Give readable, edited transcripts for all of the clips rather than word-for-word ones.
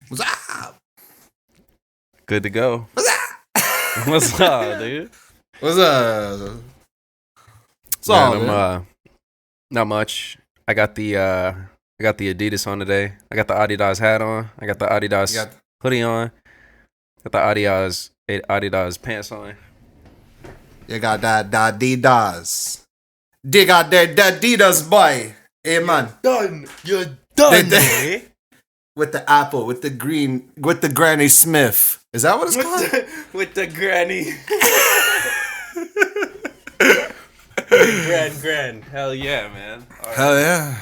What's up? Good to go. What's up? What's up, dude? What's up? What's Man, up, man? not much. I got the Adidas on today. I got the Adidas hat on. I got the Adidas hoodie on. Got the Adidas pants on. You got that Adidas. They got that Adidas, boy. Hey, man. You're done, eh? With the apple, with the green, with the Granny Smith. Is that what it's called? With the granny. Grand. Hell yeah, man. Right. Hell yeah.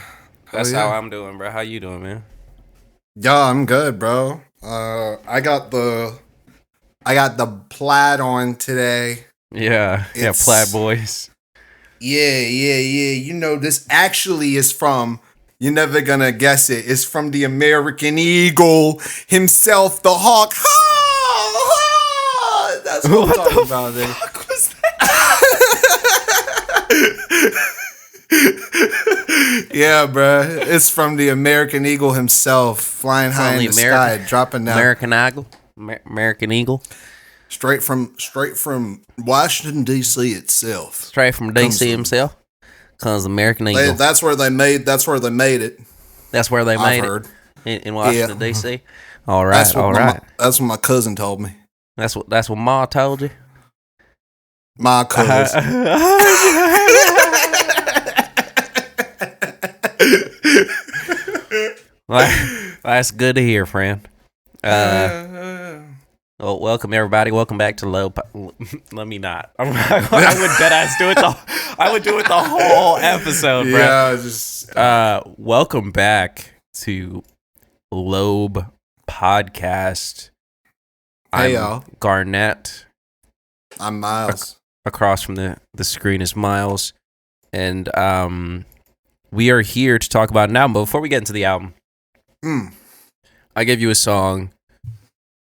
That's how I'm doing, bro. How you doing, man? Yeah, I'm good, bro. I got the plaid on today. Yeah, plaid boys. Yeah. You know, this actually is from, you're never gonna guess it. It's from the American Eagle himself, the Hawk. Ha! That's what I'm talking about. What the fuck was that? Yeah, bro. It's from the American Eagle himself, flying high in the sky, dropping down. American Eagle. Straight from Washington D.C. itself. Straight from D.C. himself. Comes American Eagle. That's where they made it. That's where they made it in Washington D.C. All right. That's what my cousin told me. That's what Ma told you. My cousin. Well, that's good to hear, friend. Well, welcome everybody. Welcome back to Lobe. Let me not. I would deadass do it. I would do it the whole episode, bro. Yeah, just. Welcome back to Lobe Podcast. Hey, I'm y'all. Garnett. I'm Miles. Across from the screen is Miles, and we are here to talk about an album. But before we get into the album, I gave you a song.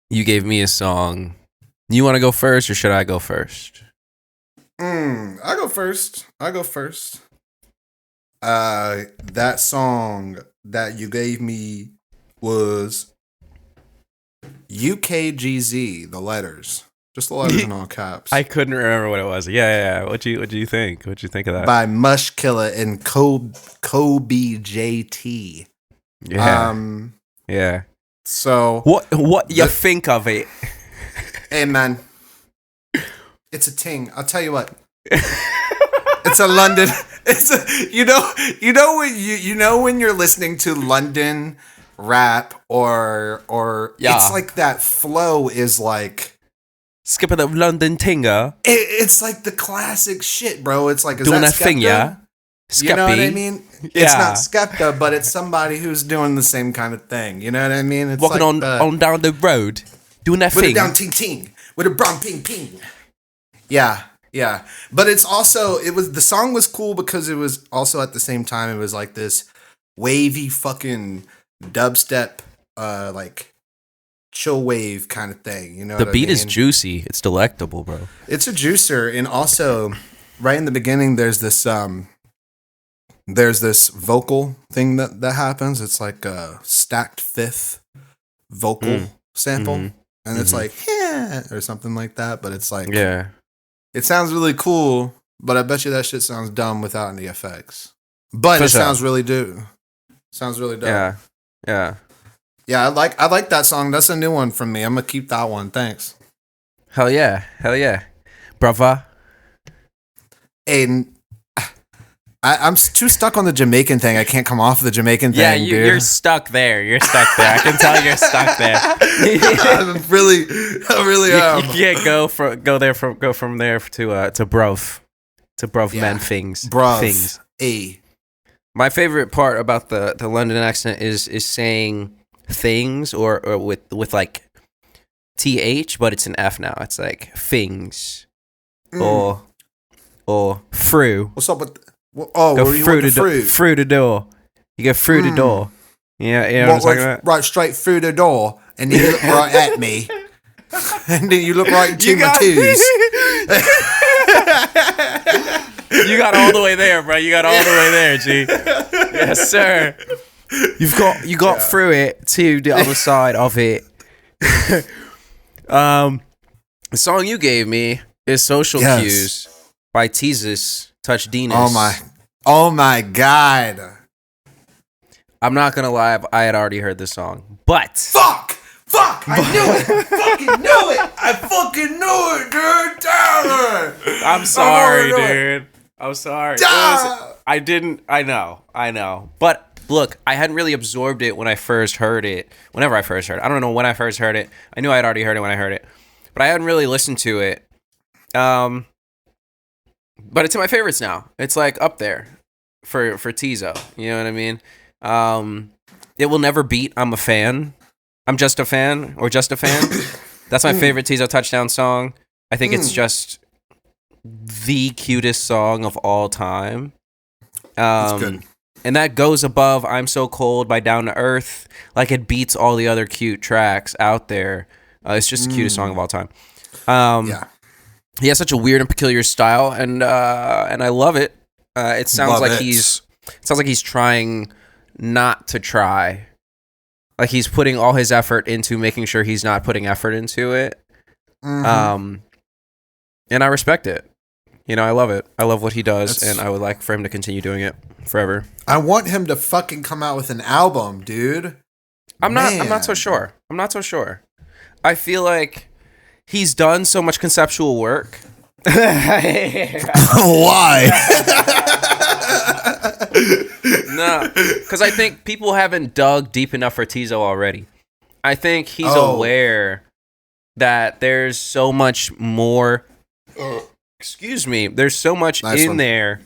You gave me a song. You want to go first, or should I go first? I go first. That song that you gave me was UKGZ, the letters. Just the letters in all caps. I couldn't remember what it was. Yeah. What do you think? What'd you think of that? By Mushkilla and Kobe JT. Yeah. Yeah. So what you think of it? Hey man, it's a ting. I'll tell you what. It's a London. It's a you know when you're listening to London rap or it's like that flow is like skipping the London tinger. It's like the classic shit, bro. It's like, is doing that thing, yeah. You know what I mean? It's not Skepta, but it's somebody who's doing the same kind of thing. You know what I mean? It's walking like on down the road, doing that with thing. With a down ting ting, with a brown ping ping. Yeah. But it's also, the song was cool because it was also at the same time, it was like this wavy fucking dubstep, like chill wave kind of thing. You know, the beat is juicy. It's delectable, bro. It's a juicer, and also right in the beginning, there's this vocal thing that happens. It's like a stacked fifth vocal sample, and it's like or something like that. But it's like it sounds really cool. But I bet you that shit sounds dumb without any effects. But it sounds really dope. Sounds really dope. Yeah. I like that song. That's a new one from me. I'm gonna keep that one. Thanks. Hell yeah, brother. And I'm too stuck on the Jamaican thing. I can't come off the Jamaican thing. Yeah, you're stuck there. I can tell you're stuck there. I really am. You can't go from there to bruv. To bruv men things. Bruv. Things. A. My favorite part about the London accent is saying things or with like TH, but it's an F now. It's like things. Or through. What's up with go through the door. You go through the door. Yeah, what I'm talking about? Right straight through the door, and then you look right at me, and then you look right into my twos. You got all the way there, bro. You got all the way there, G. Yes, sir. You got through it to the other side of it. The song you gave me is Social Cues by Teezus Touch Denis. Oh my God. I'm not gonna lie, I had already heard this song, but fuck, I knew it. I fucking knew it, dude. Damn it. I'm sorry, dude. I'm sorry. I know. But look, I hadn't really absorbed it when I first heard it. Whenever I first heard it. I don't know when I first heard it. I knew I had already heard it when I heard it. But I hadn't really listened to it. But it's in my favorites now. It's like up there for Tizo. You know what I mean? It will never beat I'm a fan. I'm just a fan or just a fan. That's my favorite Tizo touchdown song. I think it's just the cutest song of all time. It's good. And that goes above I'm So Cold by Down to Earth. Like it beats all the other cute tracks out there. It's just the cutest song of all time. He has such a weird and peculiar style, and I love it. It sounds like he's trying not to try. Like he's putting all his effort into making sure he's not putting effort into it. And I respect it. You know, I love it. I love what he does, and I would like for him to continue doing it forever. I want him to fucking come out with an album, dude. I'm not so sure. I feel like he's done so much conceptual work. Why? No, because I think people haven't dug deep enough for Tizo already. I think he's aware that there's so much more. Excuse me. There's so much there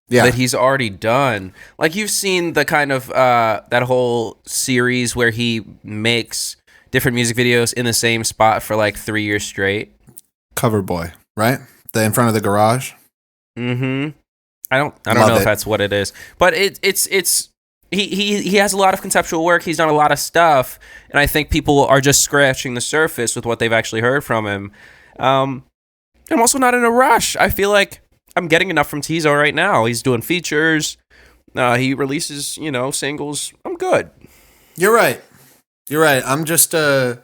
that he's already done. Like you've seen the kind of that whole series where he makes different music videos in the same spot for like 3 years straight. Cover Boy, right? The in front of the garage. Mm-hmm. I don't know if that's what it is, but it's he has a lot of conceptual work. He's done a lot of stuff, and I think people are just scratching the surface with what they've actually heard from him. I'm also not in a rush. I feel like I'm getting enough from Tizo right now. He's doing features. He releases, singles. I'm good. You're right. I'm just a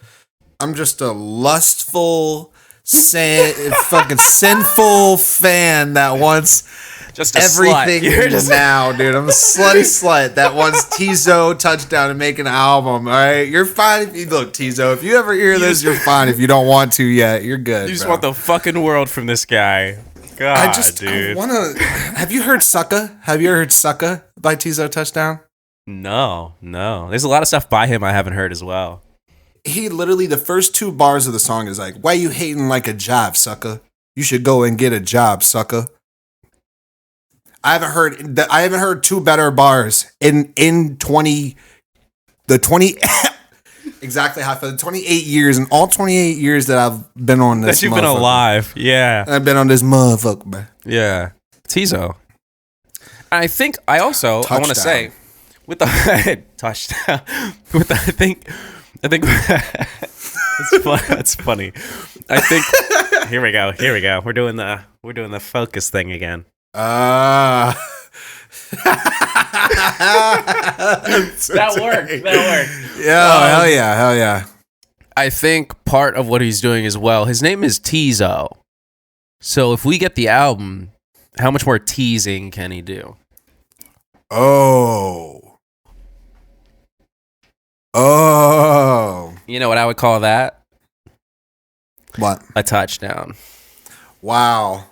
lustful, fucking sinful fan that wants just everything now, dude. I'm a slutty slut that wants Tizo touchdown and make an album. All right, you're fine if you look Tizo. If you ever hear this, you're fine. If you don't want to yet, you're good. You just want the fucking world from this guy. God, dude. Have you heard "Sucka"? Have you ever heard "Sucka" by Tizo Touchdown? No. There's a lot of stuff by him I haven't heard as well. He literally, the first 2 bars of the song is like, "Why you hating like a job, sucker? You should go and get a job, sucker." I haven't heard 2 better bars in 20 exactly half of the 28 years, and all 28 years that I've been on this. That you've been alive, yeah. I've been on this motherfucker, man. Yeah, Tizo. I think I want to say with the touchdown with the, I think it's funny. I think here we go. We're doing the focus thing again. That worked. Yeah, hell yeah. I think part of what he's doing as well, his name is Tizo. So if we get the album, how much more teasing can he do? Oh. You know what I would call that? What? A touchdown. Wow.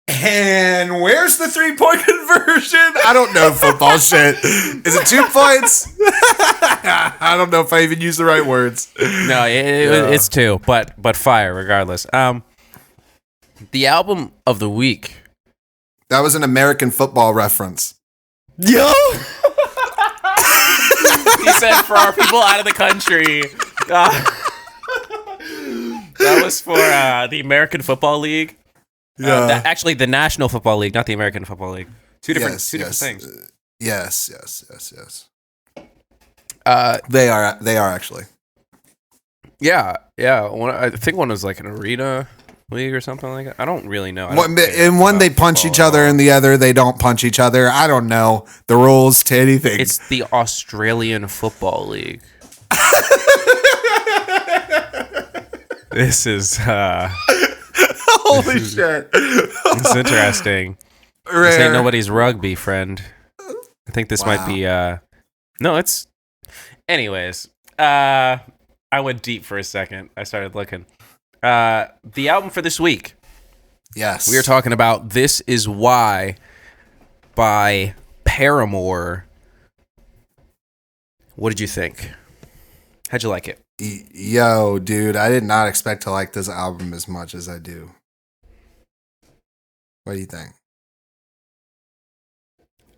And where's the 3-point conversion? I don't know football shit. Is it 2 points? I don't know if I even use the right words. No, it's 2, but fire regardless. The album of the week. That was an American football reference. Yo! He said for our people out of the country. That was for the American Football League. Yeah. Actually, the National Football League, not the American Football League. Two different things. Yes. They are actually. Yeah. I think one was like an arena. league or something like that. I don't really know. In one they punch each other, and the other they don't punch each other. I don't know the rules to anything. It's the Australian Football League. This is holy shit. It's interesting. Rare. This ain't nobody's rugby, friend. I think this might be no, it's anyways. I went deep for a second. I started looking. The album for this week. Yes. We are talking about This Is Why by Paramore. What did you think? How'd you like it? Yo, dude, I did not expect to like this album as much as I do. What do you think?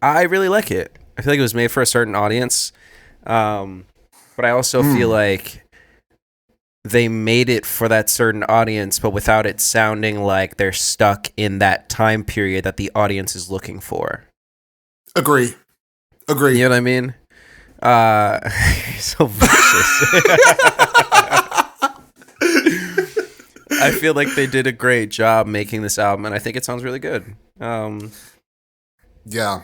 I really like it. I feel like it was made for a certain audience. But I also feel like they made it for that certain audience, but without it sounding like they're stuck in that time period that the audience is looking for. Agree. You know what I mean? So vicious. I feel like they did a great job making this album, and I think it sounds really good. Yeah.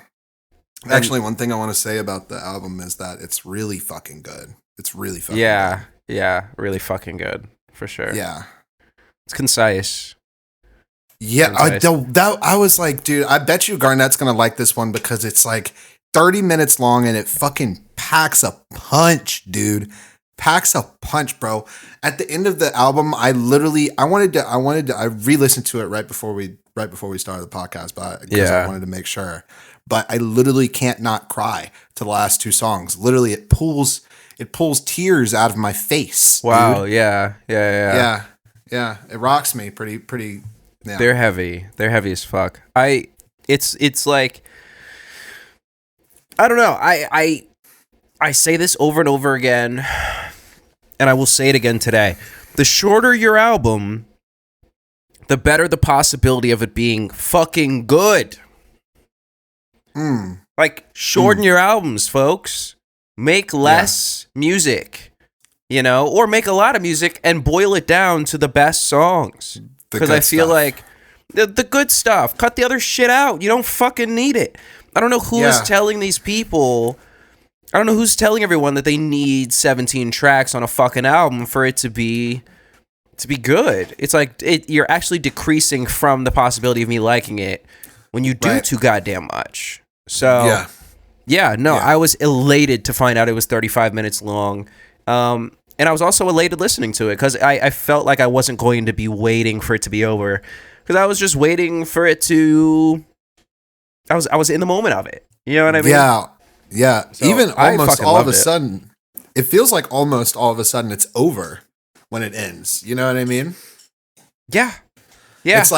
Actually, one thing I want to say about the album is that it's really fucking good. It's really fucking good. Yeah, really fucking good, for sure. Yeah. It's concise. Yeah, I was like, dude, I bet you Garnett's going to like this one because it's like 30 minutes long and it fucking packs a punch, dude. Packs a punch, bro. At the end of the album, I re-listened to it right before we started the podcast, but because I wanted to make sure. But I literally can't not cry to the last two songs. Literally, it pulls tears out of my face. Wow, dude. Yeah. It rocks me pretty. Yeah. They're heavy. They're heavy as fuck. It's like, I don't know. I say this over and over again, and I will say it again today. The shorter your album, the better the possibility of it being fucking good. Like, shorten your albums, folks. Make less music, or make a lot of music and boil it down to the best songs. Because I feel like the good stuff, cut the other shit out. You don't fucking need it. I don't know who is telling these people. I don't know who's telling everyone that they need 17 tracks on a fucking album for it to be good. It's like you're actually decreasing from the possibility of me liking it when you do too goddamn much. So I was elated to find out it was 35 minutes long. And I was also elated listening to it because I felt like I wasn't going to be waiting for it to be over because I was just waiting for it to. I was in the moment of it. You know what I mean? Yeah. So even almost all of a sudden, it feels like almost all of a sudden it's over when it ends. You know what I mean? Yeah. It's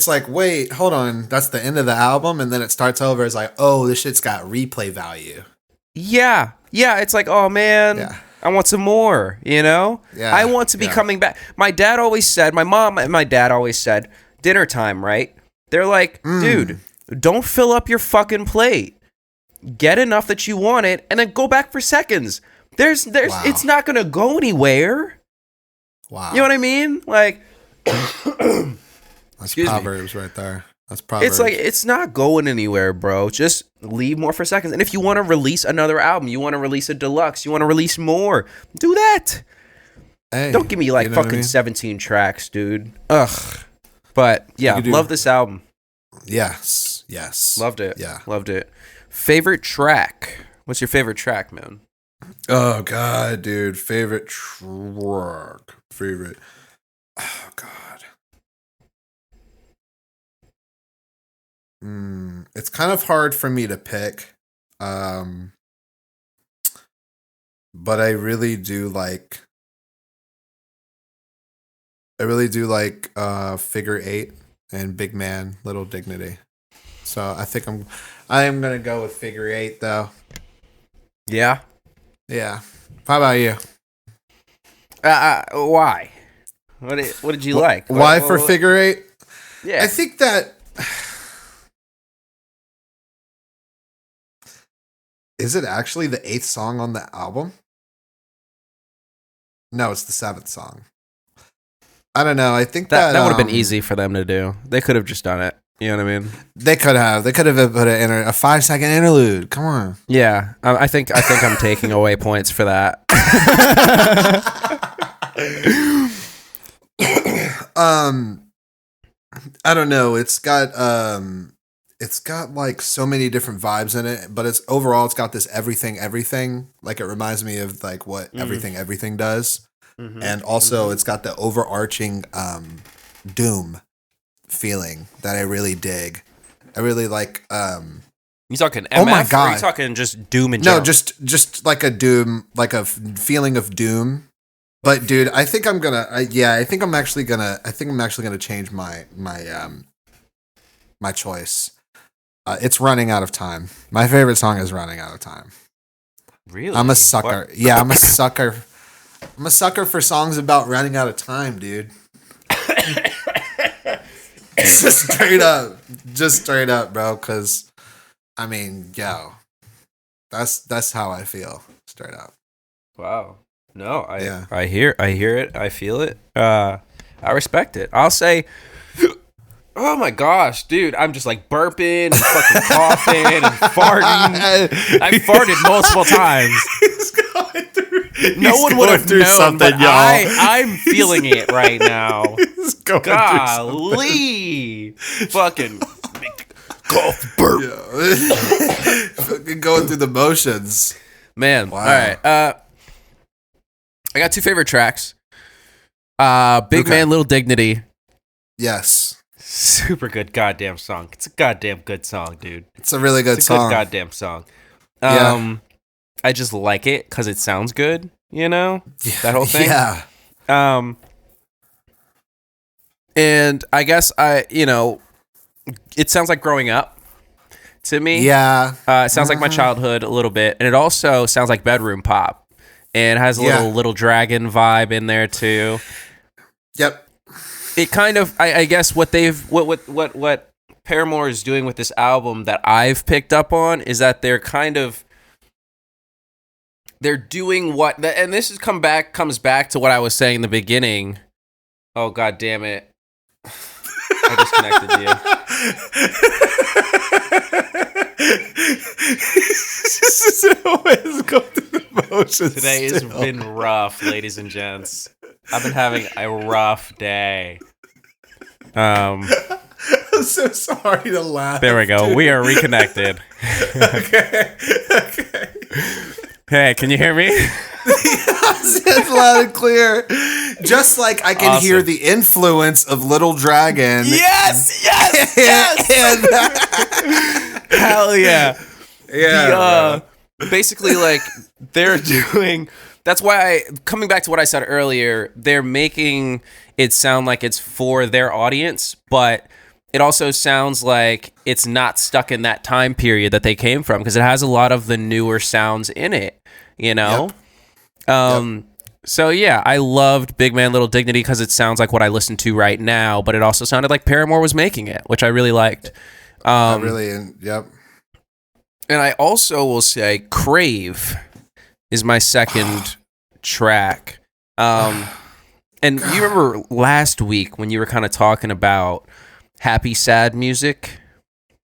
like, wait, hold on. That's the end of the album. And then it starts over. It's like, oh, this shit's got replay value. Yeah. It's like, oh, man. Yeah. I want some more, Yeah. I want to be coming back. My mom and my dad always said, dinner time, right? They're like, dude, don't fill up your fucking plate. Get enough that you want it, and then go back for seconds. It's not gonna go anywhere. Wow. You know what I mean? Like, that's Proverbs right there. That's Proverbs. It's like, it's not going anywhere, bro. Just leave more for seconds. And if you want to release another album, you want to release a deluxe, you want to release more, do that. Hey, don't give me like fucking 17 tracks, dude. Ugh. But yeah, love this album. Yes. Loved it. Yeah. Loved it. Favorite track? What's your favorite track, man? Oh god, dude. Favorite track. Oh god. It's kind of hard for me to pick. But I really do like Figure 8 and Big Man, Little Dignity. So I think I am gonna go with Figure 8 though. Yeah. How about you? Why? What did you like? Why for Figure 8? Yeah. I think that is it actually the 8th song on the album? No, it's the 7th song. I don't know. I think that would have been easy for them to do. They could have just done it. You know what I mean? They could have put it in a 5-second interlude. Come on. Yeah, I think I'm taking away points for that. I don't know. It's got like so many different vibes in it, but it's got this everything. Like it reminds me of like what everything does, and also it's got the overarching doom feeling that I really dig. I really like. You talking MF? Oh my god! Or are you talking just doom and general? No, just like a doom, like a feeling of doom. But dude, I think I'm actually gonna change my choice. It's Running Out of Time. My favorite song is Running Out of Time. Really? I'm a sucker. What? Yeah, I'm a sucker. I'm a sucker for songs about running out of time, dude. Just straight up, bro. Because, I mean, that's how I feel, straight up. Wow. No, I hear it. I feel it. I respect it. I'll say, oh my gosh, dude, I'm just like burping and fucking coughing and farting. I farted multiple times. No one would have known, but I'm feeling it right now. Golly, fucking cough, burp. Fucking going through the motions, man. Wow. All right, I got two favorite tracks. Big Man, Little Dignity. Yes. Super good goddamn song. It's a goddamn good song, dude. It's a really good song. Good goddamn song. I just like it because it sounds good, you know? That whole thing. Yeah. And I guess it sounds like growing up to me. Yeah. It sounds like my childhood a little bit. And it also sounds like bedroom pop. And has a little dragon vibe in there too. Yep. It kind of, I guess what Paramore is doing with this album that I've picked up on is that they're doing what, and this comes back to what I was saying in the beginning. Oh, God damn it. I disconnected you. This is always go through the motions. Today has been rough, ladies and gents. I've been having a rough day. I'm so sorry to laugh. There we go. Dude. We are reconnected. Okay. Hey, can you hear me? It's loud and clear. Just like I can hear the influence of Little Dragon. Yes. Hell yeah. Yeah. Basically, like, they're doing... That's why coming back to what I said earlier, they're making it sound like it's for their audience, but it also sounds like it's not stuck in that time period that they came from, because it has a lot of the newer sounds in it, you know? Yep. So yeah, I loved Big Man, Little Dignity because it sounds like what I listen to right now, but it also sounded like Paramore was making it, which I really liked. Yep. And I also will say Crave is my second track. And you remember last week when you were kind of talking about happy, sad music?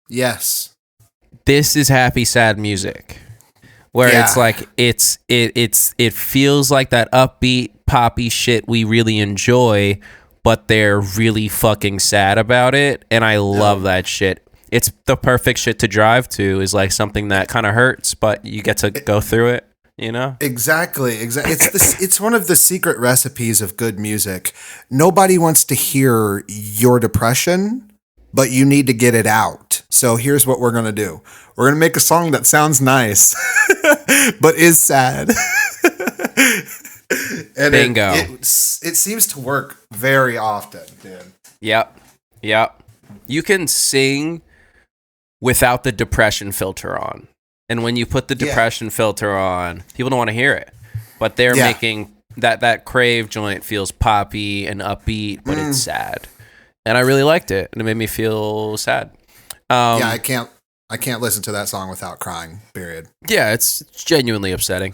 Yes. This is happy, sad music. Where it's like, it feels like that upbeat, poppy shit we really enjoy, but they're really fucking sad about it. And I love that shit. It's the perfect shit to drive to, is like something that kind of hurts, but you get to go through it. You know? Exactly. It's one of the secret recipes of good music. Nobody wants to hear your depression, but you need to get it out. So here's what we're going to do. We're going to make a song that sounds nice, but is sad. And bingo. It seems to work very often, dude. Yep. You can sing without the depression filter on. And when you put the depression filter on, people don't want to hear it. But they're making that Crave joint feels poppy and upbeat, but it's sad. And I really liked it, and it made me feel sad. I can't listen to that song without crying, period. Yeah, it's genuinely upsetting.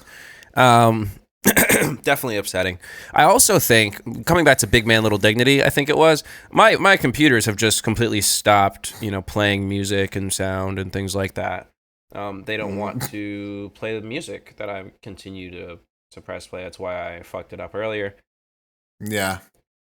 And Definitely upsetting. I also think, coming back to Big Man Little Dignity, I think it was, my computers have just completely stopped, playing music and sound and things like that. They don't want to play the music that I continue to press play. That's why I fucked it up earlier. Yeah.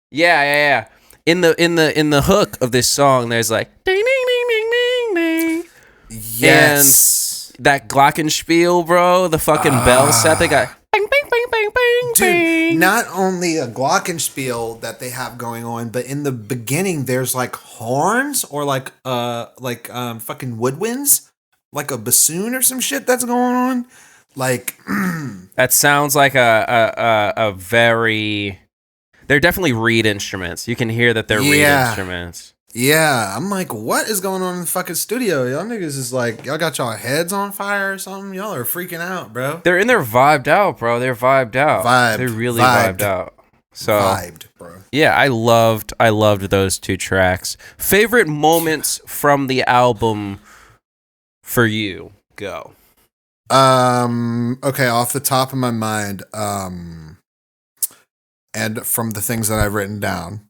Yeah. In the hook of this song, there's like ding ding ding ding ding ding. Yes. And that glockenspiel, bro, the fucking bell set they got. Bing, bing, bing, bing, bing, Dude, bing. not only a glockenspiel that they have going on, but in the beginning there's like horns or like fucking woodwinds, like a bassoon or some shit that's going on. Like that sounds like a very. They're definitely reed instruments. You can hear that they're reed instruments. Yeah, I'm like, what is going on in the fucking studio? Y'all niggas is like, y'all got y'all heads on fire or something? Y'all are freaking out, bro. They're in there vibed out, bro. They're vibed out. They're really vibed out. So vibed, bro. Yeah, I loved those two tracks. Favorite moments from the album for you? Go. Okay, off the top of my mind, and from the things that I've written down,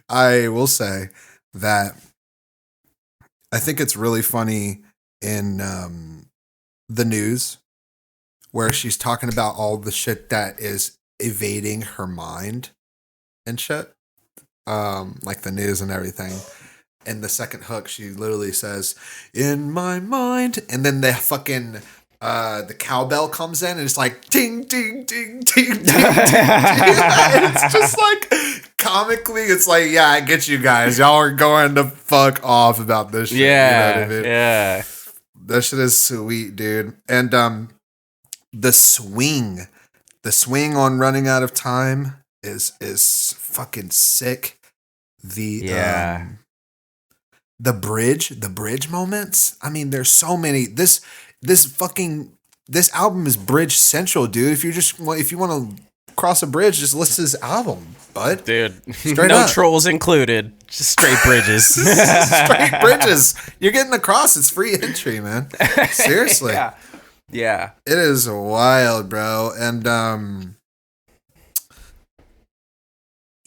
I will say that I think it's really funny in the news where she's talking about all the shit that is evading her mind and shit, like the news and everything. In the second hook, she literally says, "In my mind," and then the fucking the cowbell comes in and it's like ting ting ting ting ting ting. It's just like comically, it's like, yeah, I get you guys. Y'all are going to fuck off about this shit. Yeah, you know what I mean? Yeah. That shit is sweet, dude. And the swing on Running Out of Time is fucking sick. The bridge moments. I mean, there's so many. This album is bridge central, dude. If you want to cross a bridge, just listen to this album, bud. Dude, no trolls included. Just straight bridges. Straight bridges. You're getting across. It's free entry, man. Seriously. Yeah. It is wild, bro. And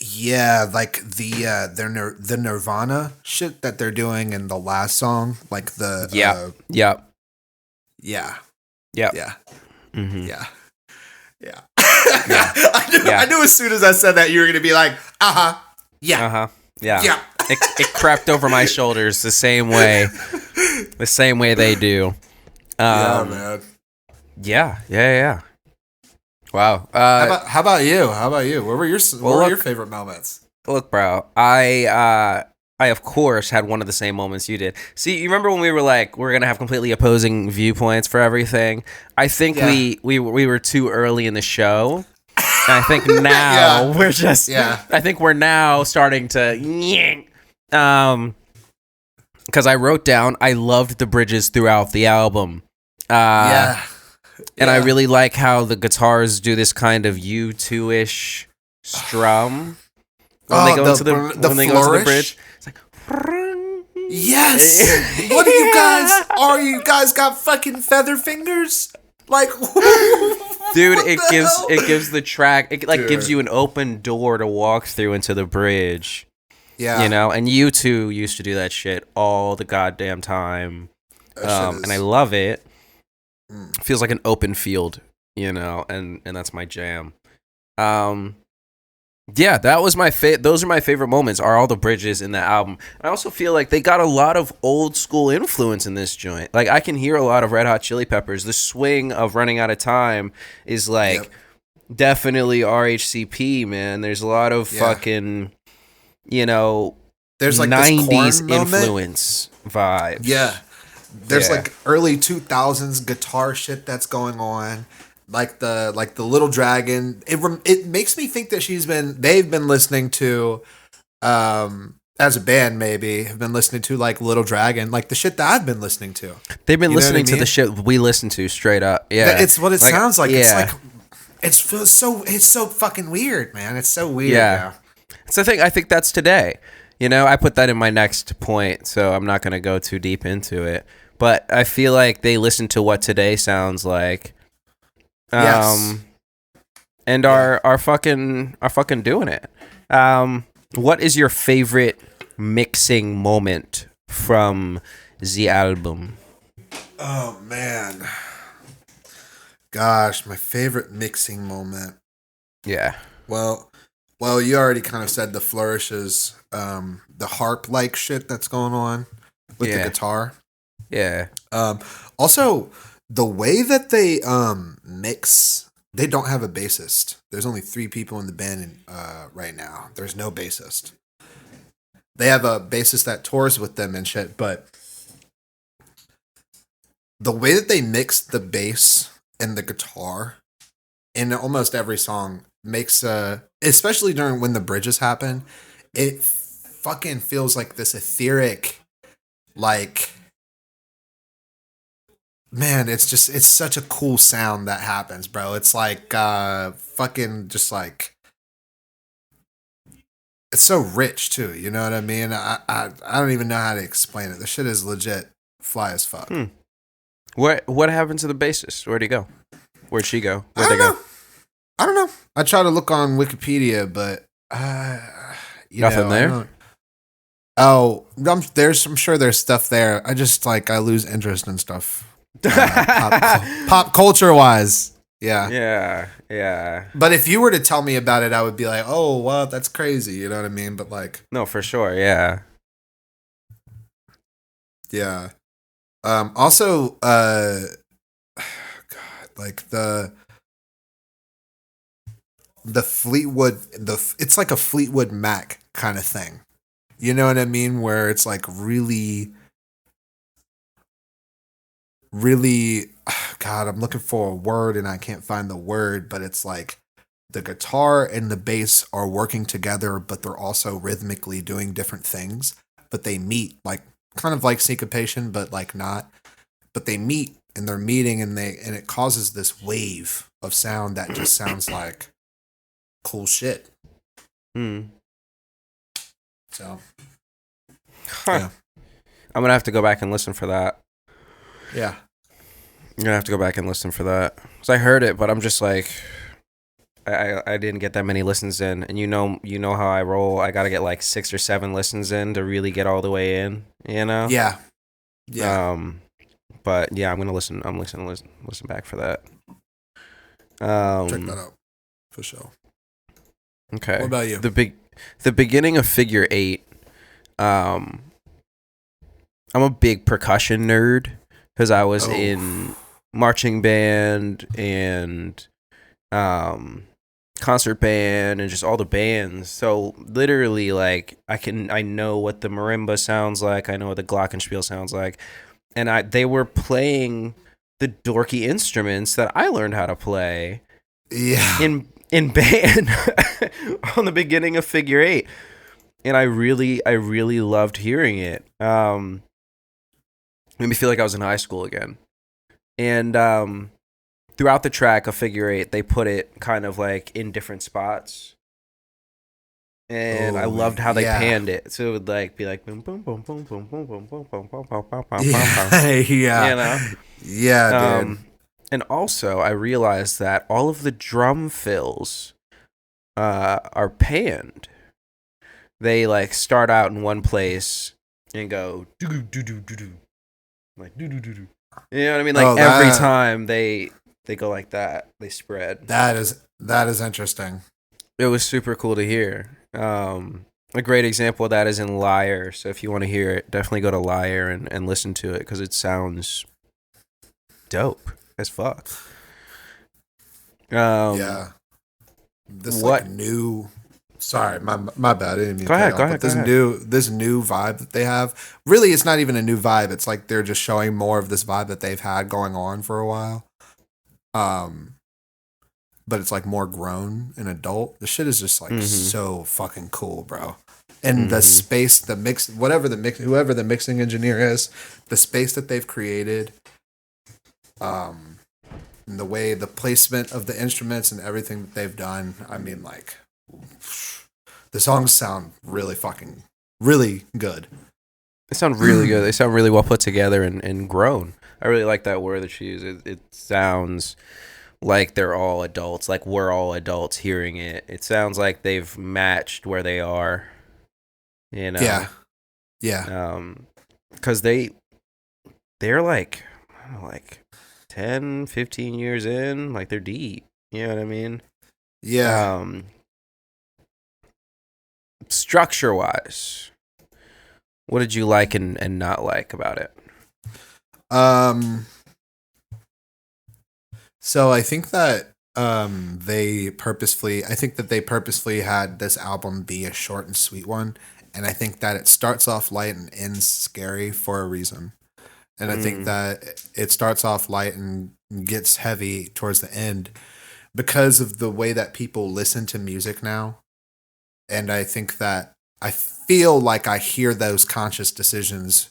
yeah, like the Nirvana shit that they're doing in the last song, like the Yeah. Mm-hmm. Yeah. I knew as soon as I said that you were gonna be like, yeah. It crept over my shoulders the same way they do. Yeah, man. Yeah. Wow. How about you? What were your favorite moments? Look, bro, I of course had one of the same moments you did. See, you remember when we were like, we're gonna have completely opposing viewpoints for everything? I think we were too early in the show. And I think now we're just. Yeah. I think we're now starting to. Because I wrote down I loved the bridges throughout the album. And I really like how the guitars do this kind of U2-ish strum when they go into the bridge. It's like, yes. What are you guys? Are you guys got fucking feather fingers? Like, dude, it gives the track. It gives you an open door to walk through into the bridge. Yeah, and U2 used to do that shit all the goddamn time. And I love it. It feels like an open field, and that's my jam. That was those are my favorite moments, are all the bridges in the album. I also feel like they got a lot of old school influence in this joint. Like, I can hear a lot of Red Hot Chili Peppers. The swing of Running Out of Time is like definitely RHCP, man. There's a lot of fucking, there's like 90s influence vibe. Yeah. There's like early 2000s guitar shit that's going on, like the Little Dragon. It makes me think that they've been listening to, as a band maybe have been listening to like Little Dragon, like the shit that I've been listening to. They've been listening to the shit we listen to straight up. Yeah, it's what it sounds like. Yeah. It's so fucking weird, man. It's so weird. Yeah, it's the thing. I think that's today. I put that in my next point, so I'm not going to go too deep into it. But I feel like they listen to what today sounds like, Yes. And are fucking doing it. What is your favorite mixing moment from the album? Oh man. Gosh, my favorite mixing moment. Yeah. Well, you already kind of said the flourishes, the harp like shit that's going on with the guitar. Yeah. Also, the way that they mix, they don't have a bassist. There's only 3 people in the band right now. There's no bassist. They have a bassist that tours with them and shit, but the way that they mix the bass and the guitar in almost every song makes especially during when the bridges happen, it fucking feels like this etheric, like, man, it's such a cool sound that happens, bro. It's like fucking just like, it's so rich too, you know what I mean? I don't even know how to explain it. The shit is legit fly as fuck. What happened to the bassist? Where'd he go? Where'd she go? Where'd I they go? I don't know. I try to look on Wikipedia, but nothing there. I'm sure there's stuff there. I just I lose interest in stuff. Pop culture wise. Yeah. Yeah. But if you were to tell me about it, I would be like, oh, well, that's crazy. You know what I mean? But no, for sure. Yeah. Yeah. Also, God, the Fleetwood, it's like a Fleetwood Mac kind of thing. You know what I mean? Where it's really, really, God, I'm looking for a word and I can't find the word, but it's like the guitar and the bass are working together, but they're also rhythmically doing different things. But they meet, kind of like syncopation, but not. But they meet and they're meeting and it causes this wave of sound that just sounds like cool shit. So, yeah. I'm gonna have to go back and listen for that. Yeah. I'm gonna have to go back and listen for that. Cause I heard it, but I'm just like, I didn't get that many listens in, and you know how I roll. I gotta get 6 or 7 listens in to really get all the way in. You know? Yeah. But yeah, I'm gonna listen. I'm listen back for that. Check that out for sure. Okay. What about you? The beginning of Figure 8. I'm a big percussion nerd because I was in marching band and concert band and just all the bands. So literally, I know what the marimba sounds like. I know what the glockenspiel sounds like, and they were playing the dorky instruments that I learned how to play. Yeah. In band on the beginning of Figure 8. And I really loved hearing it. Made me feel like I was in high school again. And throughout the track of Figure 8, they put it kind of in different spots. And I loved how they panned it. So it would be boom boom boom boom boom boom boom boom boom boom boom boom boom. Yeah. You know? Yeah, dude. And also, I realized that all of the drum fills are panned. They start out in one place and go do do do do do do, do do do do. You know what I mean? Every time they go like that, they spread. That is interesting. It was super cool to hear. A great example of that is in Liar. So if you want to hear it, definitely go to Liar and listen to it because it sounds dope as fuck. Yeah. This new. Sorry, my bad. I didn't mean go ahead. This new vibe that they have. Really, it's not even a new vibe. It's they're just showing more of this vibe that they've had going on for a while. But it's more grown and adult. The shit is just so fucking cool, bro. And the space, the mix, whoever the mixing engineer is, the space that they've created. And the way the placement of the instruments and everything that they've done, I mean, the songs sound really good. They sound really good. They sound really well put together and grown. I really like that word that she used. It sounds like they're all adults, like we're all adults hearing it. It sounds like they've matched where they are, you know. Yeah. Because they're like, I don't know, like 10, 15 years in, like they're deep. You know what I mean? Yeah. Structure wise, what did you like and not like about it? So I think that they purposefully had this album be a short and sweet one, and I think that it starts off light and ends scary for a reason. And I think that it starts off light and gets heavy towards the end because of the way that people listen to music now. And I think that I feel like I hear those conscious decisions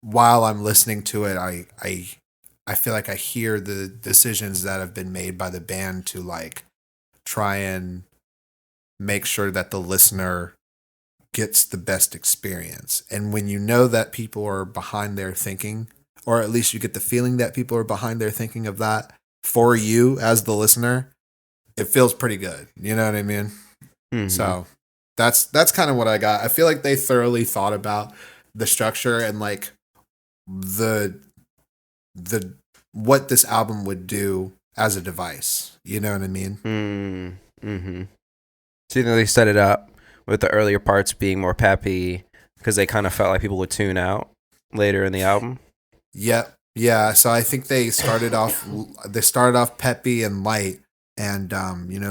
while I'm listening to it. I feel like I hear the decisions that have been made by the band to like try and make sure that the listener gets the best experience. And when you know that people are behind their thinking, or at least you get the feeling that people are behind their thinking of that for you as the listener, it feels pretty good. You know what I mean? Mm-hmm. So that's kind of what I got. I feel like they thoroughly thought about the structure and like the what this album would do as a device. You know what I mean? Mm-hmm. So you think they set it up with the earlier parts being more peppy because they kind of felt like people would tune out later in the album? Yep. Yeah. So I think they started off peppy and light and,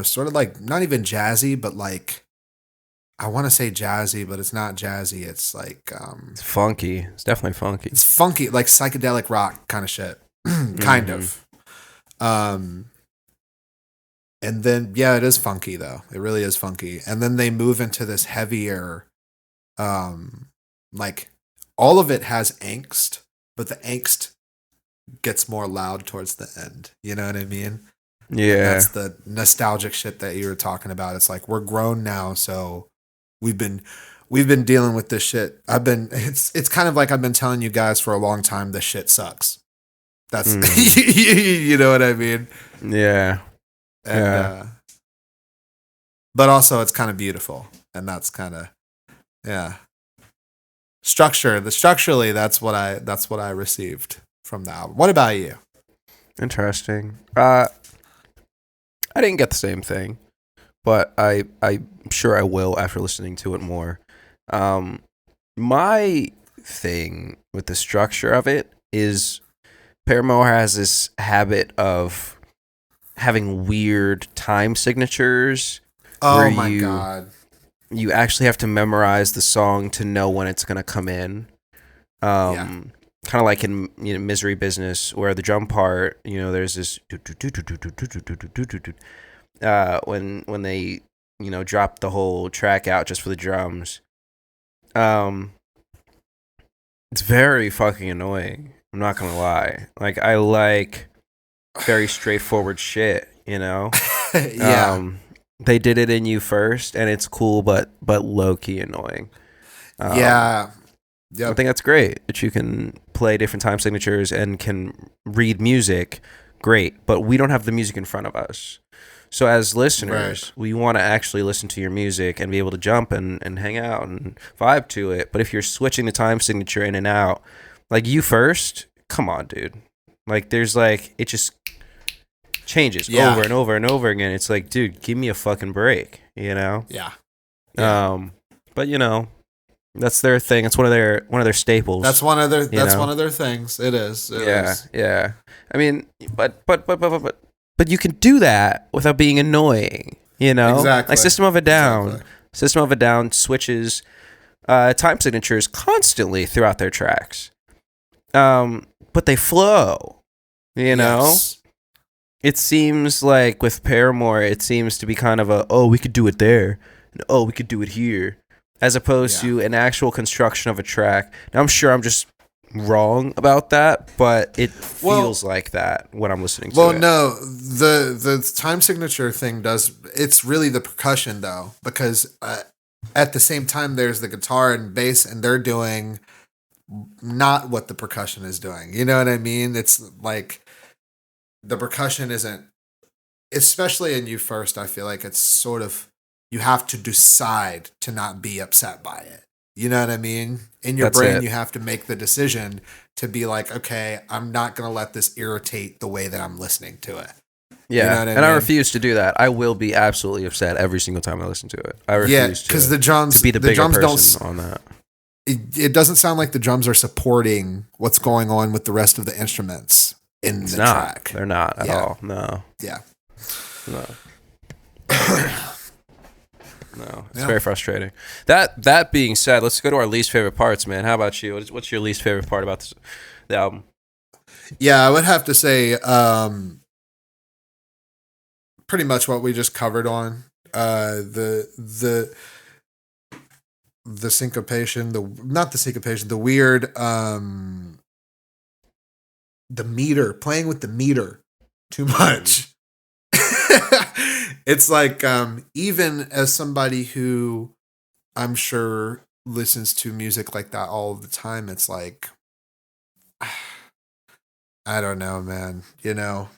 sort of like not even jazzy, but like, I want to say jazzy, but it's not jazzy. It's like, it's funky. It's definitely funky. It's funky, like psychedelic rock kind of shit. Kind of. And then, yeah, it is funky though. It really is funky. And then they move into this heavier, like all of it has angst, but the angst gets more loud towards the end. You know what I mean? Yeah. And that's the nostalgic shit that you were talking about. It's like, we're grown now. So we've been dealing with this shit. It's kind of like I've been telling you guys for a long time, this shit sucks. That's, you know what I mean? Yeah. And, but also it's kind of beautiful, and that's kind of, yeah. Structurally, that's what I received from the album. What about you? Interesting. I didn't get the same thing, but I'm sure I will after listening to it more. My thing with the structure of it is Paramore has this habit of having weird time signatures. Oh my God. You actually have to memorize the song to know when it's going to come in. Kind of like in Misery Business, where the drum part, there's this when they drop the whole track out just for the drums. It's very fucking annoying. I'm not gonna lie. Like, I like very straightforward shit, Yeah. They did it in You First, and it's cool, but low key annoying. Yeah. Yep. I think that's great that you can play different time signatures and can read music. Great, but we don't have the music in front of us. So as listeners, we want to actually listen to your music and be able to jump and hang out and vibe to it. But if you're switching the time signature in and out, like You First, come on, dude. Like, there's like, it just changes over and over and over again. It's like, dude, give me a fucking break, Yeah. But that's their thing. It's one of their staples. That's one of their things. It is. It is. Yeah. I mean, but you can do that without being annoying. Exactly. Like System of a Down. Exactly. System of a Down switches time signatures constantly throughout their tracks. But they flow. Yes. It seems like with Paramore, it seems to be kind of we could do it there, and we could do it here, as opposed to an actual construction of a track. Now, I'm sure I'm just wrong about that, but it feels like that when I'm listening to it. Well, no, the time signature thing it's really the percussion, though, because at the same time, there's the guitar and bass, and they're doing not what the percussion is doing. You know what I mean? It's like the percussion isn't especially in You First, I feel like it's sort of, you have to decide to not be upset by it. You know what I mean? In your brain, you have to make the decision to be like, okay, I'm not going to let this irritate the way that I'm listening to it. Yeah, you know what I mean? I refuse to do that. I will be absolutely upset every single time I listen to it. I refuse because the drums, to be the bigger person on that. It doesn't sound like the drums are supporting what's going on with the rest of the instruments in the track. They're not at all. No. Yeah. No. No, it's very frustrating. That being said, let's go to our least favorite parts, man. How about you? What's your least favorite part about the album? Yeah, I would have to say pretty much what we just covered on the syncopation, the weird the meter, playing with the meter too much. It's like, even as somebody who I'm sure listens to music like that all the time, it's like, I don't know, man. You know,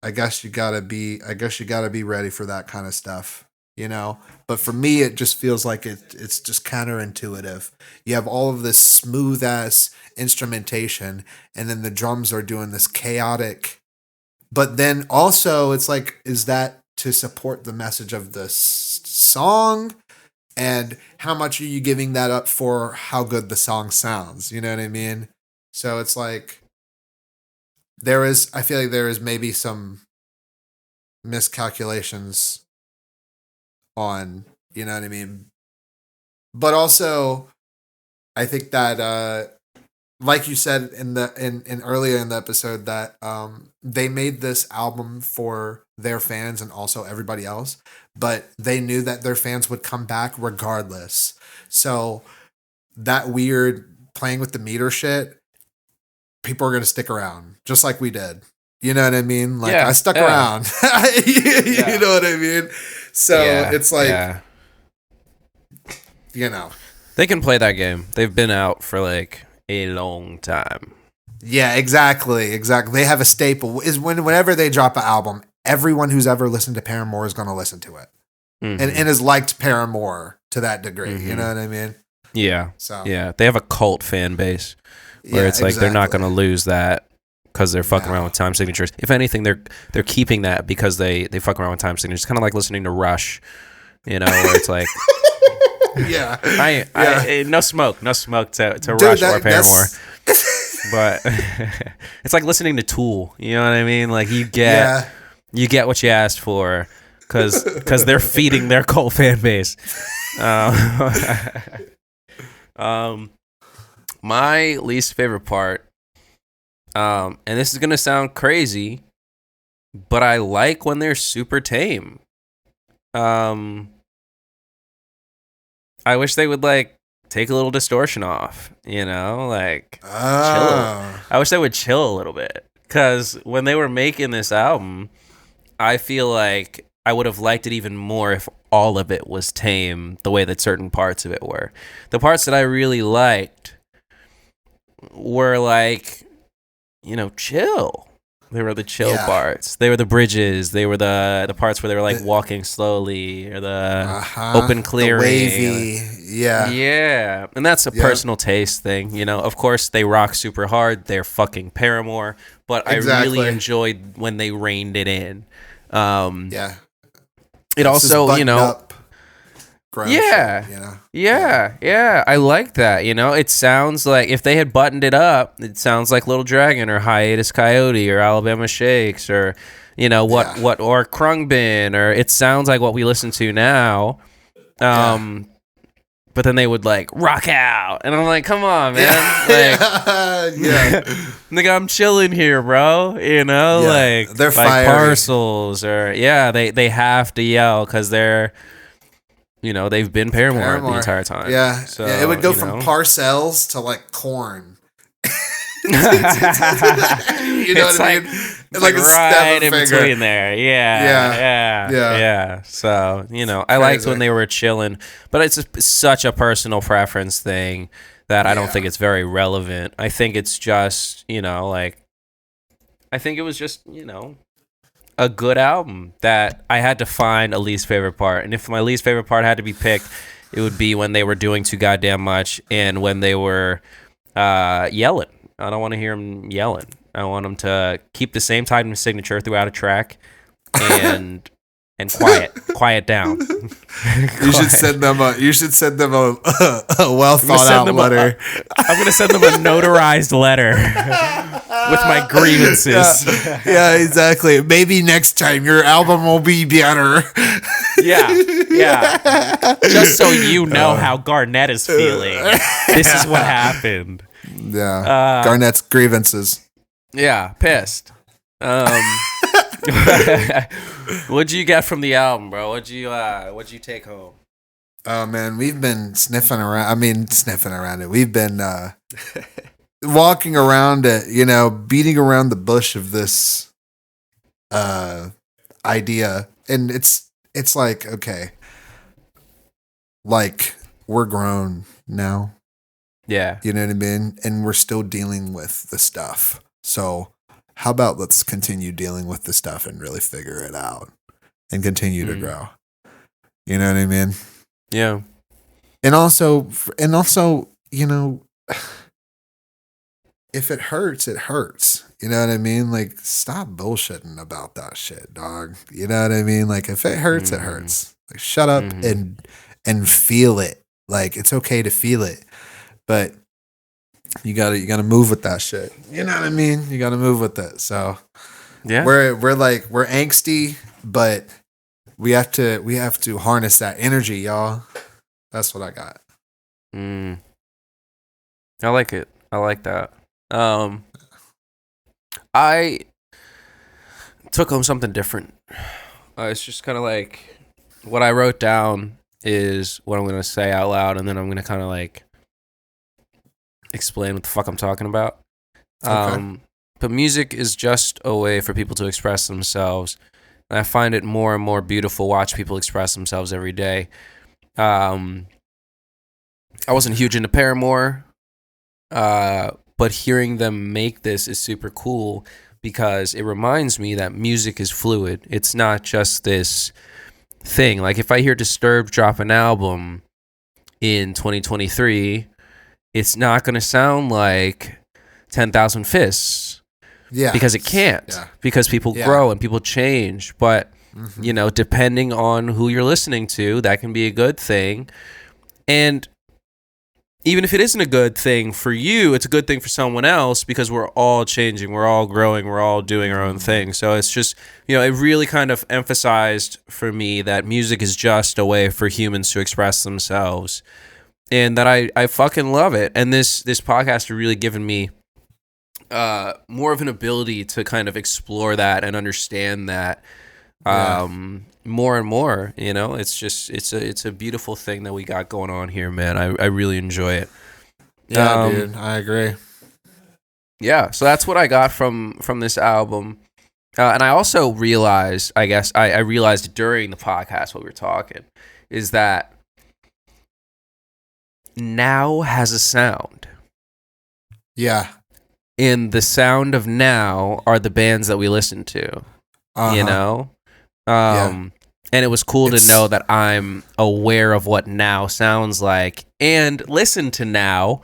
I guess you gotta be ready for that kind of stuff, you know? But for me, it just feels like it's just counterintuitive. You have all of this smooth ass instrumentation, and then the drums are doing this chaotic, but then also it's like, is that to support the message of the song? And how much are you giving that up for how good the song sounds? You know what I mean? So it's like, I feel like there is maybe some miscalculations on, you know what I mean? But also, I think that, like you said in earlier in the episode, that they made this album for their fans and also everybody else, but they knew that their fans would come back regardless. So that weird playing with the meter shit, people are going to stick around, just like we did. You know what I mean? Like, I stuck around. You know what I mean? So it's like, you know. They can play that game. They've been out for like a long time. Yeah, exactly. They have a staple. Is whenever they drop an album, everyone who's ever listened to Paramore is going to listen to it. Mm-hmm. And has liked Paramore to that degree. Mm-hmm. You know what I mean? Yeah. So yeah, they have a cult fan base where it's like they're not going to lose that because they're fucking around with time signatures. If anything, they're keeping that because they fuck around with time signatures. Kind of like listening to Rush, you know, where it's like, I no smoke to Dude, Rush or Paramore. But it's like listening to Tool. You know what I mean? Like you get what you asked for because they're feeding their cult fan base. My least favorite part, and this is gonna sound crazy, but I like when they're super tame. I wish they would like take a little distortion off, you know, like chill. I wish they would chill a little bit, because when they were making this album, I feel like I would have liked it even more if all of it was tame the way that certain parts of it were. The parts that I really liked were like, you know, chill. They were the chill parts. They were the bridges. They were the parts where they were like walking slowly, or the open clearing. The wavy. Yeah. And that's a personal taste thing, you know. Of course, they rock super hard. They're fucking Paramore. But I really enjoyed when they reined it in. It also, you know. Shit, you know? Yeah. I like that. You know, it sounds like if they had buttoned it up, it sounds like Little Dragon or Hiatus Coyote or Alabama Shakes or, you know, or Krungbin, or it sounds like what we listen to now. But then they would like rock out, and I'm like, come on, man. Like, I'm chilling here, bro. You know, like they're like fiery. Parcels, or they have to yell because they're, you know, they've been Paramore the entire time. Yeah. So, it would go from Parcells to like Corn. You know it's what I mean? It's like right in between there. Yeah. So, you know, I liked when they were chilling, but it's such a personal preference thing that I don't think it's very relevant. I think it's just, you know, like, I think it was just, you know, a good album that I had to find a least favorite part. And if my least favorite part had to be picked, it would be when they were doing too goddamn much and when they were yelling. I don't want to hear them yelling. I want them to keep the same time signature throughout a track and quiet down. You should send them a well thought out letter. I'm gonna send them a notarized letter with my grievances. Yeah, exactly. Maybe next time your album will be better. Yeah. Just so you know how Garnett is feeling. This is what happened. Yeah. Garnett's grievances. Yeah, pissed. What'd you get from the album, bro? What'd you take home? Oh man, we've been sniffing around it. We've been walking around it, beating around the bush of this idea. And it's like, okay, like we're grown now. Yeah. You know what I mean? And we're still dealing with the stuff. So how about let's continue dealing with the stuff and really figure it out and continue to grow. You know what I mean? Yeah. And also, if it hurts, it hurts. You know what I mean? Like, stop bullshitting about that shit, dog. You know what I mean? Like, if it hurts, it hurts. Like, shut up and feel it. Like, it's okay to feel it, but you gotta move with that shit. You know what I mean? You gotta move with it. So yeah, we're angsty, but we have to harness that energy, y'all. That's what I got. I like it. I like that. I took home something different. It's just kind of like what I wrote down is what I'm going to say out loud, and then I'm going to kind of like explain what the fuck I'm talking about. Okay. But music is just a way for people to express themselves. And I find it more and more beautiful watch people express themselves every day. I wasn't huge into Paramore, but hearing them make this is super cool because it reminds me that music is fluid. It's not just this thing. Like if I hear Disturbed drop an album in 2023, it's not going to sound like 10,000 Fists. Yeah. Because it can't. Yeah. Because people grow and people change. But, depending on who you're listening to, that can be a good thing. And even if it isn't a good thing for you, it's a good thing for someone else because we're all changing, we're all growing, we're all doing our own thing. So it's just, it really kind of emphasized for me that music is just a way for humans to express themselves. And that I fucking love it. And this podcast has really given me more of an ability to kind of explore that and understand that more and more. It's just it's a beautiful thing that we got going on here, man. I really enjoy it. Yeah, dude, I agree. Yeah, so that's what I got from this album. And I also realized, I guess I realized during the podcast while we were talking, is that now has a sound. Yeah. And the sound of now are the bands that we listen to. And it was cool to know that I'm aware of what now sounds like and listen to now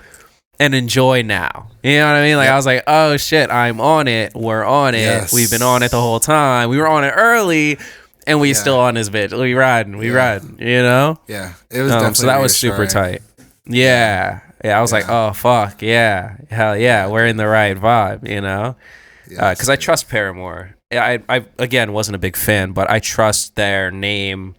and enjoy now. You know what I mean? Like I was like, oh shit, I'm on it. We're on it. Yes. We've been on it the whole time. We were on it early and we still on this bitch. We riding, Yeah. It was definitely so that was super tight. Yeah. I was like, oh fuck, yeah. Hell yeah, we're in the right vibe, Because I trust Paramore. I again wasn't a big fan, but I trust their name,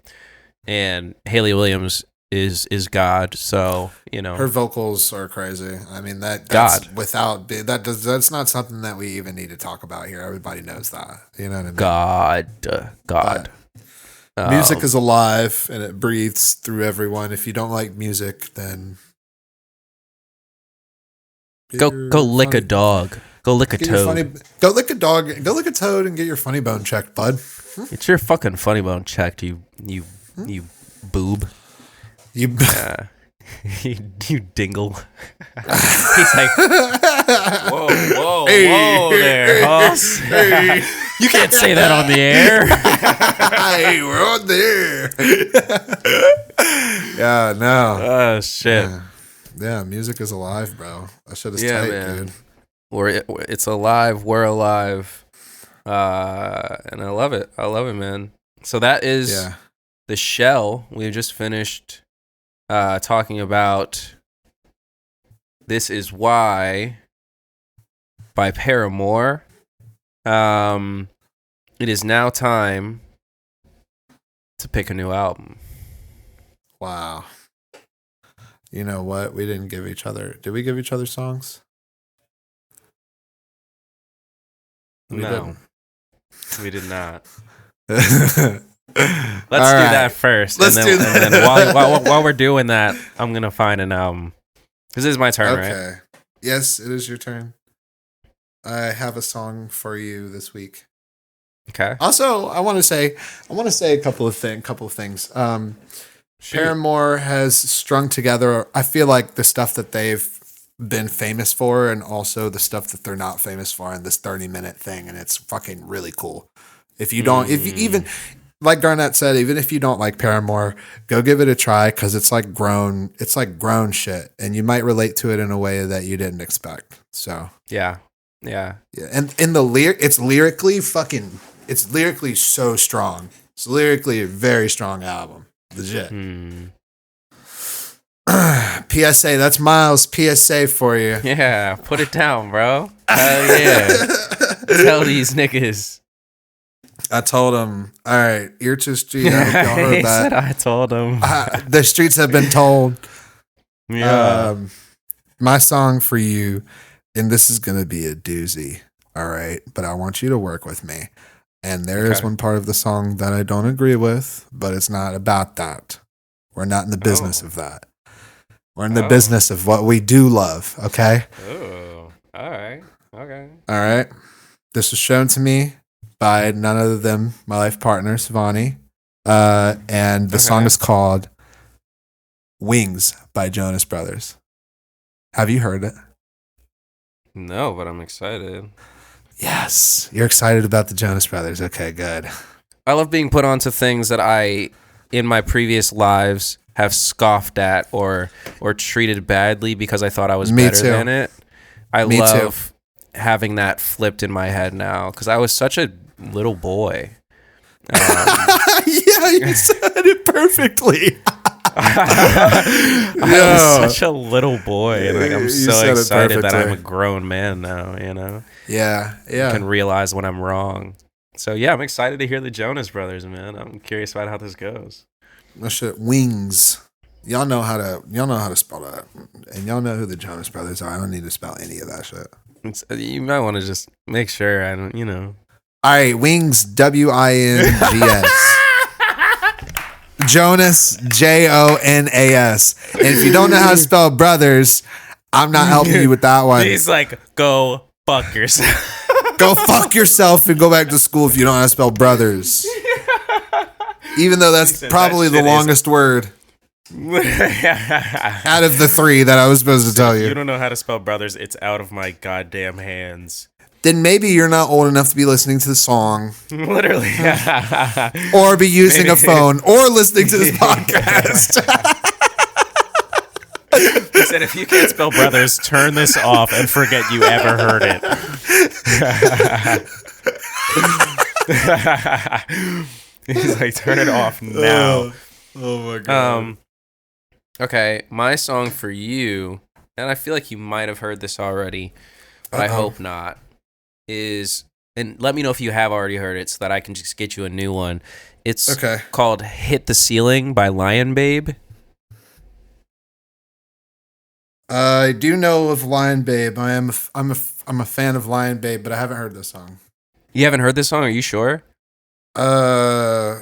and Hayley Williams is God. So her vocals are crazy. I mean that's that's not something that we even need to talk about here. Everybody knows that. You know what I mean? God. Music is alive and it breathes through everyone. If you don't like music, then go lick a dog. Go lick a toad. Go lick a dog. Go lick a toad and get your funny bone checked, bud. Get your fucking funny bone checked, you boob. You dingle. He's like, whoa there, Hoss. Hey, You can't say that on the air. Hey, we're on the air. Yeah, no. Oh, shit. Yeah, music is alive, bro. That shit is tight, man. Dude. It's alive. We're alive. And I love it. I love it, man. So that is The Shell. We just finished talking about This Is Why by Paramore. It is now time to pick a new album. Wow. You know what? We didn't give each other... Did we give each other songs? No. We did not. Let's do that first. Let's do that. And then while we're doing that, I'm going to find an album. Because this is my turn, right? Okay. Yes, it is your turn. I have a song for you this week. Okay. Also, I want to say a couple of things. Paramore has strung together, I feel like, the stuff that they've been famous for and also the stuff that they're not famous for in this 30-minute thing, and it's fucking really cool. If you even, like Garnett said, even if you don't like Paramore, go give it a try, because it's like grown shit, and you might relate to it in a way that you didn't expect. So yeah. And in the it's lyrically so strong. It's lyrically a very strong album. Legit. PSA, that's Miles' PSA for you. Yeah, put it down, bro. Hell yeah. Tell these niggas. I told him, all right, ear to street. I hope y'all heard that. Said I told him. The streets have been told. Yeah. My song for you, and this is going to be a doozy, all right? But I want you to work with me. And there is one part of the song that I don't agree with, but it's not about that. We're not in the business of that. We're in the business of what we do love, okay? Oh, all right. Okay. All right. This was shown to me by none other than my life partner, Savani. And the song is called Wings by Jonas Brothers. Have you heard it? No, but I'm excited. Yes. You're excited about the Jonas Brothers. Okay, good. I love being put onto things that I, in my previous lives, have scoffed at or treated badly because I thought I was better than it. I love having that flipped in my head now because I was such a little boy. Yeah, you said it perfectly. I was such a little boy, and like I'm so excited that I'm a grown man now. You know. Yeah. I can realize when I'm wrong. So yeah, I'm excited to hear the Jonas Brothers, man. I'm curious about how this goes. That shit, Wings. Y'all know how to spell that, and y'all know who the Jonas Brothers are. I don't need to spell any of that shit. You might want to just make sure I don't, All right, Wings, Wings. Jonas, Jonas. And if you don't know how to spell brothers, I'm not helping you with that one. He's like, go fuck yourself. Go fuck yourself and go back to school if you don't know how to spell brothers. Even though that's probably the longest word out of the three that I was supposed to tell you. If you don't know how to spell brothers, it's out of my goddamn hands. Then maybe you're not old enough to be listening to the song. Literally. Or be using a phone or listening to this podcast. He said, if you can't spell brothers, turn this off and forget you ever heard it. He's like, turn it off now. Oh my God. Okay, my song for you, and I feel like you might have heard this already, but I hope not, is, and let me know if you have already heard it so that I can just get you a new one. It's called Hit the Ceiling by Lion Babe. I do know of Lion Babe. I'm a fan of Lion Babe, but I haven't heard this song. You haven't heard this song? Are you sure? I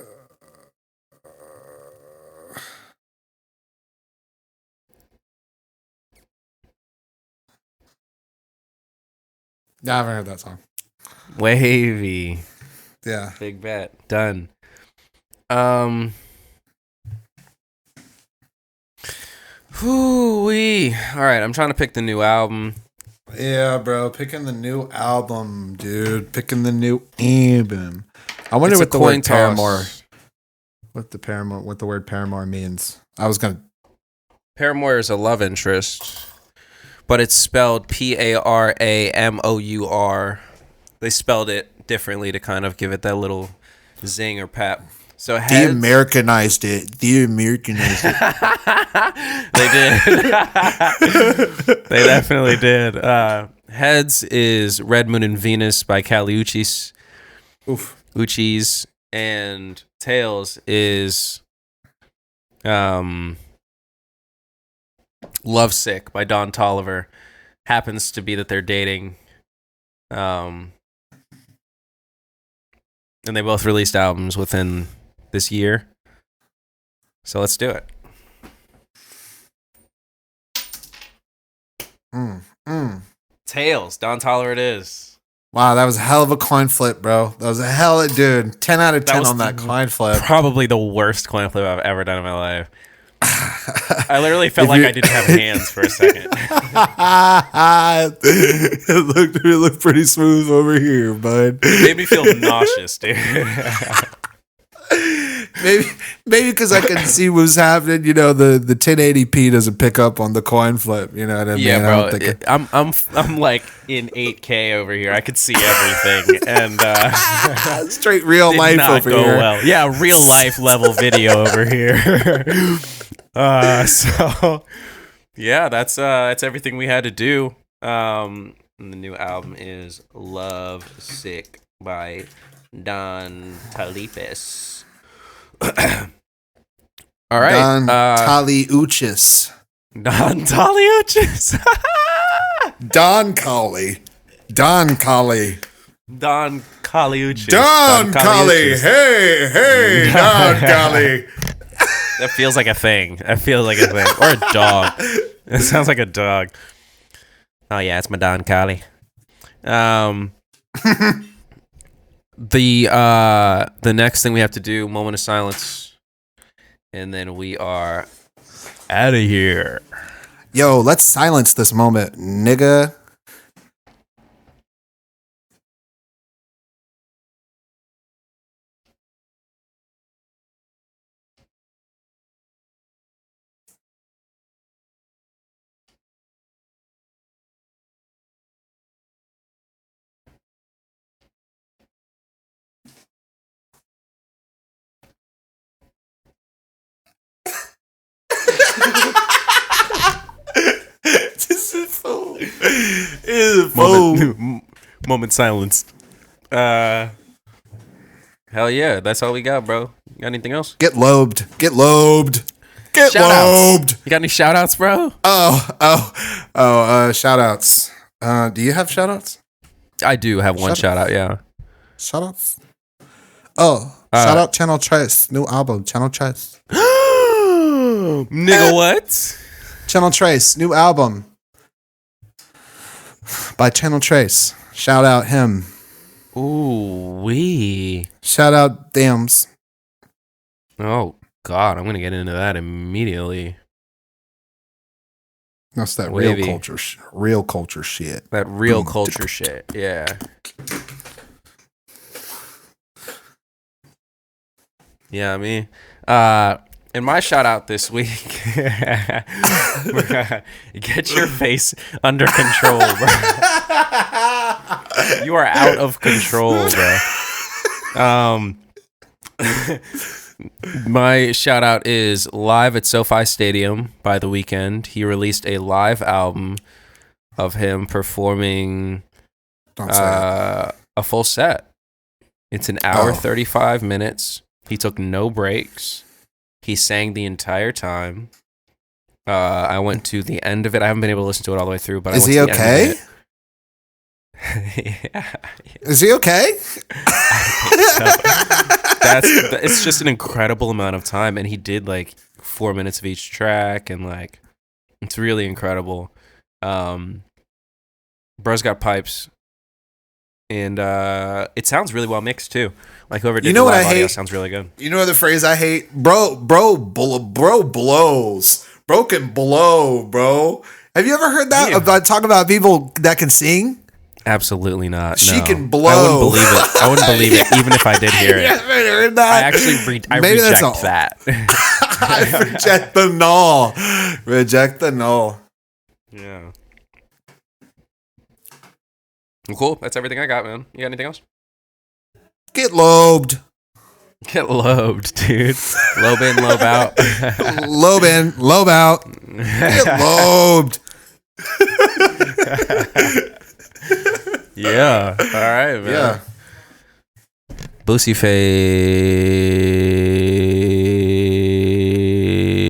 haven't heard that song. Wavy. Yeah. Big bet. Done. Whoo-wee. All right, I'm trying to pick the new album. Yeah, bro. Picking the new album, dude. Picking the new album. I wonder what the word Paramore. What the word Paramore means. Paramore is a love interest, but it's spelled Paramour. They spelled it differently to kind of give it that little zing or pep. So they Americanized it. They Americanized it. They did. They definitely did. Heads is Red Moon and Venus by Kali Uchis. Uchis. And Tails is Lovesick by Don Toliver. Happens to be that they're dating. And they both released albums within this year. So let's do it. Tails, Don Toliver it is. Wow, that was a hell of a coin flip, bro. That was a hell of, dude. 10 out of 10 on that coin flip. Probably the worst coin flip I've ever done in my life. I literally felt like I didn't have hands for a second. It looked pretty smooth over here, bud. It made me feel nauseous, dude. Maybe because I can see what's happening. You know, the 1080p doesn't pick up on the coin flip. You know what I mean? Yeah, bro. I'm like in 8K over here. I could see everything, and straight real life over here. Well. Yeah, real life level video over here. So yeah, that's everything we had to do. And the new album is Love Sick by Don Talipis. All right. Don Taliuchis. Don Taliuchis. Don Collie. Don Collie. Don Caliuchis. Don Collie. Hey, Don Collie. That feels like a thing. Or a dog. It sounds like a dog. Oh yeah, it's my Don Collie. The next thing we have to do, moment of silence, and then we are out of here. Yo, let's silence this moment, nigga. This is full. Moment silence. Hell yeah, that's all we got, bro. You got anything else? Get lobed. You got any shout outs, bro? Shout outs. Do you have shout outs? I do have one shout out, yeah. Shout outs? Shout out Channel Trace. New album, Channel Trace. Nigga, what? Channel Trace, new album by Channel Trace. Shout out him. Ooh, wee. Shout out Dams. Oh, God, I'm going to get into that immediately. That's that Wavy. real culture shit. That real culture shit, yeah. Yeah, me. And my shout out this week, get your face under control, bro. You are out of control, bro. My shout out is live at SoFi Stadium by The Weeknd. He released a live album of him performing a full set. It's an hour, 35 minutes. He took no breaks. He sang the entire time. I went to the end of it. I haven't been able to listen to it all the way through, but is he okay? Yeah. Is he okay? I think so. It's just an incredible amount of time, and he did like 4 minutes of each track, and like it's really incredible. Bro's got pipes, and it sounds really well mixed too. Like whoever did the live audio sounds really good. You know the phrase I hate? Bro blows. Bro can blow, bro. Have you ever heard that about talking about people that can sing? Absolutely not. She can blow. I wouldn't believe it. I wouldn't believe it, even if I did hear it. Heard that? I actually reject that. I reject the null. Reject the null. Yeah. Well, cool. That's everything I got, man. You got anything else? Get lobed. Get lobed, dude. Lobe in, lobe out. Lobe in, lobe out. Get lobed. Yeah. All right, man. Yeah. Boosie face.